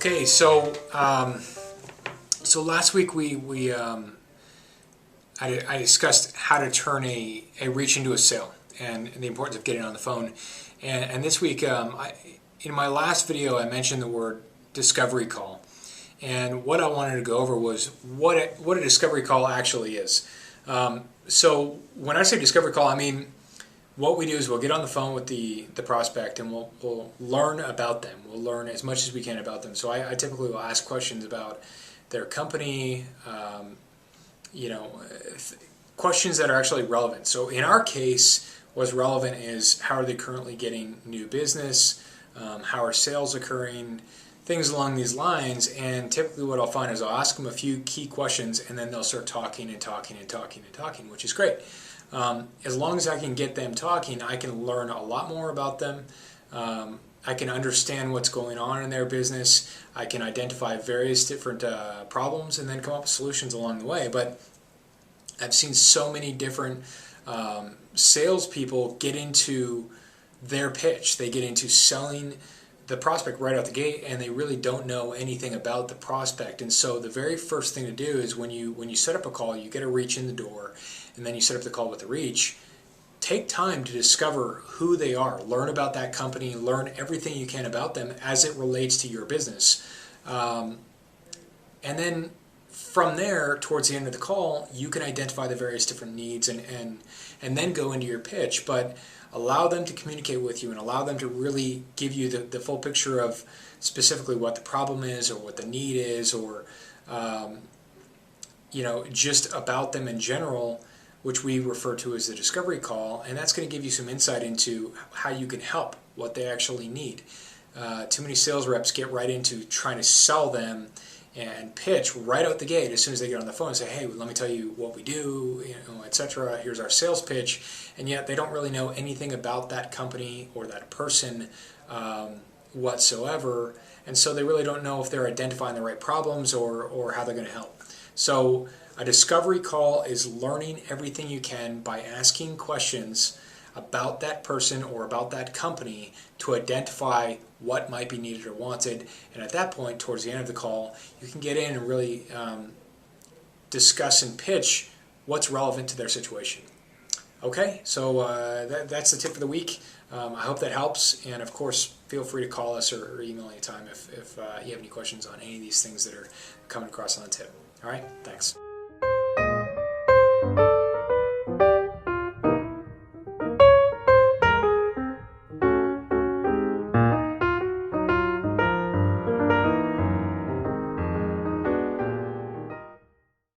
Okay, so last week I discussed how to turn a reach into a sale and the importance of getting on the phone. And this week, in my last video, I mentioned the word discovery call. And what I wanted to go over was what a discovery call actually is. So when I say discovery call, I mean what we do is we'll get on the phone with the prospect and we'll learn about them. We'll learn as much as we can about them. So I typically will ask questions about their company, questions that are actually relevant. So in our case, what's relevant is how are they currently getting new business, how are sales occurring, things along these lines. And typically what I'll find is I'll ask them a few key questions and then they'll start talking and talking and talking and talking, which is great. As long as I can get them talking, I can learn a lot more about them. I can understand what's going on in their business. I can identify various different problems and then come up with solutions along the way. But I've seen so many different salespeople get into their pitch. They get into selling the prospect right out the gate, and they really don't know anything about the prospect. And so the very first thing to do is when you set up a call, you get a reach in the door, and then you set up the call with the reach. Take time to discover who they are, learn about that company, learn everything you can about them as it relates to your business. And then from there, towards the end of the call, you can identify the various different needs and then go into your pitch. But allow them to communicate with you and allow them to really give you the full picture of specifically what the problem is or what the need is, or just about them in general, which we refer to as the discovery call. And that's going to give you some insight into how you can help, what they actually need. Too many sales reps get right into trying to sell them and pitch right out the gate as soon as they get on the phone and say, hey, let me tell you what we do, etc. Here's our sales pitch. And yet they don't really know anything about that company or that person whatsoever. And so they really don't know if they're identifying the right problems or how they're going to help. So a discovery call is learning everything you can by asking questions about that person or about that company to identify what might be needed or wanted. And at that point, towards the end of the call, you can get in and really discuss and pitch what's relevant to their situation. Okay, so that's the tip for the week. I hope that helps. And of course, feel free to call us or email anytime if you have any questions on any of these things that are coming across on the tip. All right, thanks.